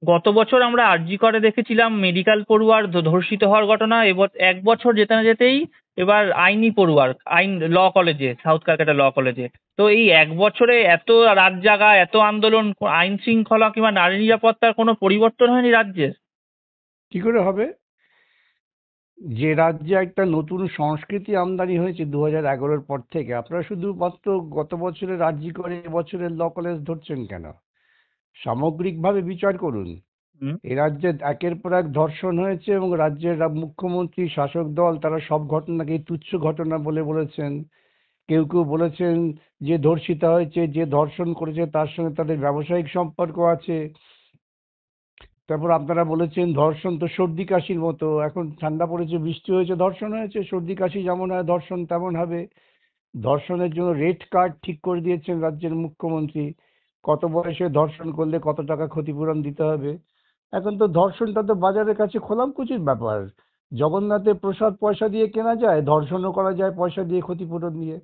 গত বছর আমরা আরজি করে দেখেছিলাম মেডিকেল পড়ুয়ার ধর্ষিত হওয়ার ঘটনা। এবার 1 বছর যেতে না যেতেই এবার আইনি পড়ুয়ার ল কলেজে, সাউথ ক্যালকাটা ল কলেজে। তো এই 1 বছরে এত রাত জাগা, এত আন্দোলন, আইন শৃঙ্খলা কিংবা নারী নিরাপত্তার কোনো পরিবর্তন হয়নি রাজ্যের? কি করে হবে? যে রাজ্যে একটা নতুন সংস্কৃতি আমদানি হয়েছে 2011-র পর থেকে, আপনারা শুধুমাত্র গত বছরের আরজি করে এবছরের ল কলেজ ধরছেন কেন? সামগ্রিকভাবে বিচার করুন। হুম। এ রাজ্যে একের পর এক ধর্ষণ হয়েছে এবং রাজ্যের মুখ্যমন্ত্রী, শাসক দল তারা সব ঘটনাকেই তুচ্ছ ঘটনা বলে বলেছেন। কেউ কেউ বলেছেন যে ধর্ষিতা হয়েছে, যে ধর্ষণ করেছে তার সঙ্গে তাদের ব্যবসায়িক সম্পর্ক আছে। তারপর আপনারা বলেছেন ধর্ষণ তো সর্দি কাশির মতো, এখন ঠান্ডা পড়েছে, বৃষ্টি হয়েছে, ধর্ষণ হয়েছে। সর্দি কাশি যেমন হয় ধর্ষণ তেমন হবে। ধর্ষণের জন্য রেড কার্ড ঠিক করে দিয়েছেন রাজ্যের মুখ্যমন্ত্রী, কত বয়সে ধর্ষণ করলে কত টাকা ক্ষতিপূরণ দিতে হবে। এখন তো ধর্ষণটা তো বাজারের কাছে খোলামকুচির ব্যাপার। জগন্নাথের প্রসাদ পয়সা দিয়ে কেনা যায়, ধর্ষণও করা যায় পয়সা দিয়ে, ক্ষতিপূরণ দিয়ে।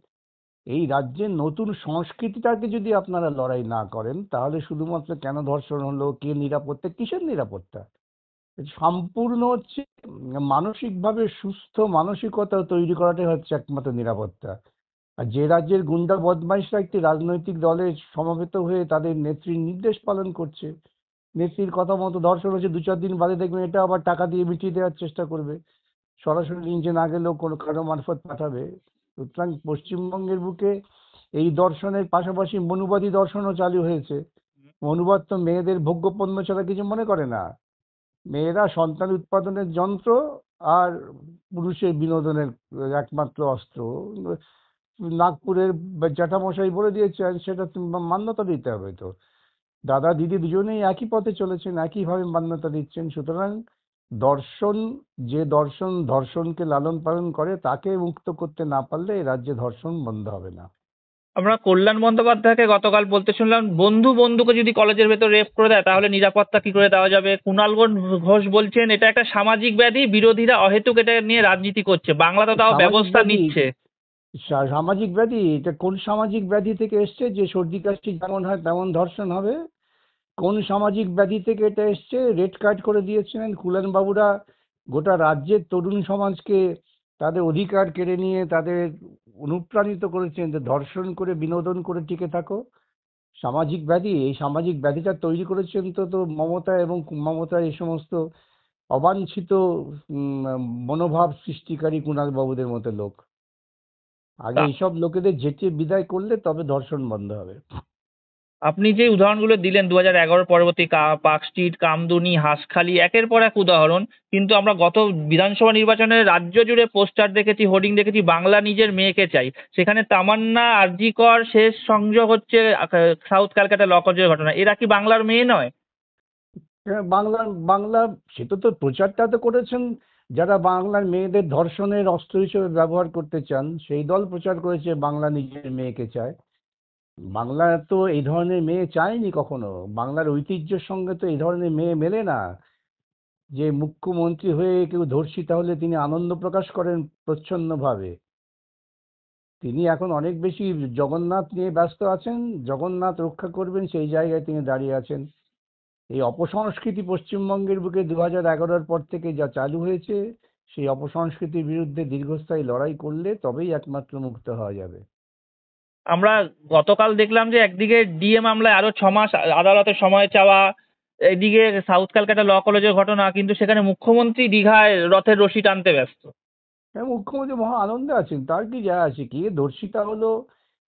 এই রাজ্যের নতুন সংস্কৃতিটাকে যদি আপনারা লড়াই না করেন, তাহলে শুধুমাত্র কেন ধর্ষণ হলো, কে নিরাপত্তা, কিসের নিরাপত্তা? সম্পূর্ণ হচ্ছে মানসিকভাবে সুস্থ মানসিকতা তৈরি করাটাই হচ্ছে একমাত্র নিরাপত্তা। আর যে রাজ্যের গুন্ডা বদমাইশরা একটি রাজনৈতিক দলে সমবেত হয়ে তাদের নেত্রীর নির্দেশ পালন করছে, নেত্রীর কথা মতো ধর্ষণ হচ্ছে, 2-4 দিন বাদে দেখবেন এটা আবার টাকা দিয়ে মিটিয়ে দেওয়ার চেষ্টা করবে, সরাসরি নিচে না গেলেও কোনো কারো মারফত পাঠাবে। সুতরাং পশ্চিমবঙ্গের বুকে এই দর্শনের পাশাপাশি মনুবাদী দর্শনও চালু হয়েছে। মনুবাদ তো মেয়েদের ভোগ্যপণ্য ছাড়া কিছু মনে করে না। মেয়েরা সন্তান উৎপাদনের যন্ত্র, আর পুরুষের বিনোদনের একমাত্র অস্ত্র। নাগপুরের জ্যাঠামশাই বলে দিয়েছেন, সেটা মান্যতা দিতে হবে। তো দাদা দিদি দুজনেই একই পথে চলেছেন, একইভাবে মান্যতা দিচ্ছেন। সুতরাং দর্শন, যে দর্শন ধর্ষণকে লালন পালন করে, তাকে মুক্ত করতে না পারলে এই রাজ্যে ধর্ষণ বন্ধ হবে না। আমরা কল্যাণ বন্দ্যোপাধ্যায়কে গতকাল বলতে শুনলাম, বন্ধু বন্ধুকে যদি কলেজের ভেতর রেপ করে দেয় তাহলে নিরাপত্তা কি করে দেওয়া যাবে। কুণাল ঘোষ বলছেন এটা একটা সামাজিক ব্যাধি, বিরোধীরা অহেতুক এটা নিয়ে রাজনীতি করছে, বাংলা তো তাও সামাজিক ব্যবস্থা ব্যাধি? নিচ্ছে। সামাজিক ব্যাধি এটা কোন সামাজিক ব্যাধি থেকে এসছে যে সর্দি কাশি যেমন হয় তেমন ধর্ষণ হবে? কোন সামাজিক ব্যাধি থেকে এটা এসছে? রেড কার্ড করে দিয়েছিলেন কুলান বাবুরা গোটা রাজ্যের তরুণ সমাজকে, তাদের অধিকার কেড়ে নিয়ে তাদের অনুপ্রাণিত করেছেন যে ধর্ষণ করে বিনোদন করে টিকে থাকো। সামাজিক ব্যাধি, এই সামাজিক ব্যাধিটা তৈরি করেছেন তো মমতা এবং মমতার এই সমস্ত অবাঞ্ছিত উম, মনোভাব সৃষ্টিকারী কুণাল বাবুদের মতো লোক। আগে তা এইসব লোকেদের ঝেঁটিয়ে বিদায় করলে তবে ধর্ষণ বন্ধ হবে। আপনি যে উদাহরণগুলো দিলেন 2011 পরবর্তী পার্কস্ট্রিট, কামদুনি, হাঁসখালি, একের পর এক উদাহরণ। কিন্তু আমরা গত বিধানসভা নির্বাচনে রাজ্য জুড়ে পোস্টার দেখেছি, হোর্ডিং দেখেছি, বাংলা নিজের মেয়েকে চাই। সেখানে তামান্না, আরজি কর, শেষ সংযোগ হচ্ছে সাউথ ক্যালকাটা ল কলেজের ঘটনা। এরা কি বাংলার মেয়ে নয়? হ্যাঁ, বাংলা সেটা তো প্রচারটা তো করেছেন। যারা বাংলার মেয়েদের ধর্ষণের অস্ত্র হিসেবে ব্যবহার করতে চান সেই দল প্রচার করেছে বাংলা নিজের মেয়েকে চায়। বাংলা তো এই ধরনের মেয়ে চায়নি কখনো। বাংলার ঐতিহ্যের সঙ্গে তো এই ধরনের মেয়ে মেলে না। যে মুখ্যমন্ত্রী হয়ে কেউ ধর্ষিতা হলে তিনি আনন্দ প্রকাশ করেন প্রচ্ছন্নভাবে। তিনি এখন অনেক বেশি জগন্নাথ নিয়ে ব্যস্ত আছেন, জগন্নাথ রক্ষা করবেন সেই জায়গায় তিনি দাঁড়িয়ে আছেন। এই অপসংস্কৃতি পশ্চিমবঙ্গের বুকে 2011-র পর থেকে যা চালু হয়েছে, সেই অপসংস্কৃতির বিরুদ্ধে দীর্ঘস্থায়ী লড়াই করলে তবেই একমাত্র মুক্ত হওয়া যাবে। আমরা গতকাল দেখলাম যে একদিকে ডিএ মামলায় আরো 6 মাস আদালতে সময় চাওয়া, এদিকে সাউথ ক্যালকাটা ল কলেজের ঘটনা, কিন্তু সেখানে মুখ্যমন্ত্রী দীঘায় রথের রশি টানতে ব্যস্ত। হ্যাঁ, মুখ্যমন্ত্রী মহা আনন্দে আছেন, তার কি যায় আসে কে ধর্ষিতা হলো,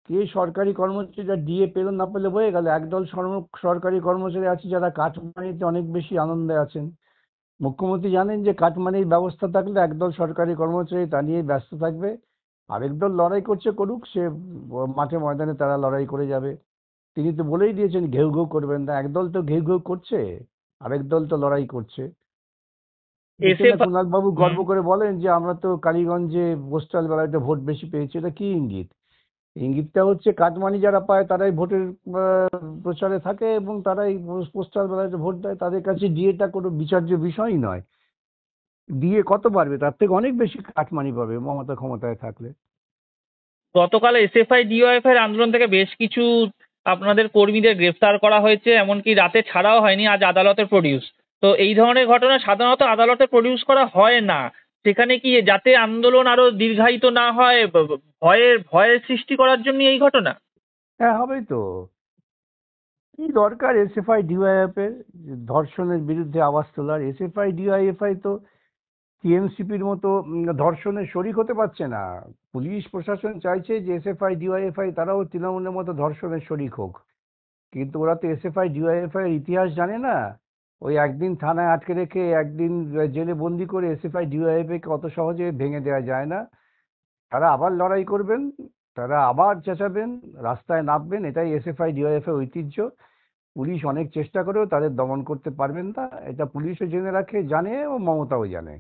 কে সরকারি কর্মচারী, যা ডিএ পেল না পেলে বয়ে গেল। একদল সরকারি কর্মচারী আছে যারা কাটমানিতে অনেক বেশি আনন্দে আছেন। মুখ্যমন্ত্রী জানেন যে কাটমানির ব্যবস্থা থাকলে একদল সরকারি কর্মচারী তা নিয়ে ব্যস্ত থাকবে, আরেক দল লড়াই করছে করুক, সে মাঠে ময়দানে তারা লড়াই করে যাবে। তিনি তো বলেই দিয়েছেন ঘেউ ঘেউ করবেন না। একদল তো ঘেউ ঘেউ করছে, আরেক দল তো লড়াই করছে। দেখে এসে না কুণাল বাবু হুম। গর্ব করে বলেন যে আমরা তো কালীগঞ্জে পোস্টাল ব্যালটে ভোট বেশি পেয়েছি। এটা কি ইঙ্গিত? ইঙ্গিতটা হচ্ছে কাটমানি যারা পায় তারাই ভোটের প্রচারে থাকে এবং তারাই পোস্টাল ব্যালটে ভোট দেয়। তাদের কাছে ডিএটা কোনো বিচার্য বিষয়ই নয়। ডিএ কত বাড়বে, তার থেকে অনেক বেশি কাটমানি পাবে মমতা ক্ষমতায় থাকলে। গতকাল এসএফআই ডিওএফআই এর আন্দোলন থেকে বেশ কিছু আপনাদের কর্মীদের গ্রেফতার করা হয়েছে, এমনকি রাতে ছাড়াও হয়নি, আজ আদালতে প্রডিউস। তো এই ধরনের ঘটনা সাধারণত আদালতে প্রডিউস করা হয় না। সেখানে কি যাতে আন্দোলন আরো দীর্ঘায়িত না হয়, ভয়ের সৃষ্টি করার জন্য এই ঘটনা? হ্যাঁ, হবেই তো। কি দরকার এসএফআই ডিওয়াইএফ এর ধর্ষণের বিরুদ্ধে আওয়াজ তোলার? এসএফআই ডিওয়াইএফআই তো টিএমসিপির মতো ধর্ষণের শরিক হতে পারছে না। পুলিশ প্রশাসন চাইছে যে এসএফআই ডিওয়াইএফআই তারাও তৃণমূলের মতো ধর্ষণের শরিক হোক, কিন্তু ওরা তো এসএফআই ডিওয়াইএফআই এর ইতিহাস জানে না। ওই একদিন থানায় আটকে রেখে একদিন জেলে বন্দি করে এসএফআই ডিওয়াইএফআই কে অত সহজে ভেঙে দেওয়া যায় না। তারা আবার লড়াই করবেন, তারা আবার চেঁচাবেন, রাস্তায় নামবেন, এটাই এসএফআই ডিওয়াইএফআই ঐতিহ্য। পুলিশ অনেক চেষ্টা করেও তাদের দমন করতে পারবেন না, এটা পুলিশও জেনে রাখে, জানে, ও মমতাও জানে।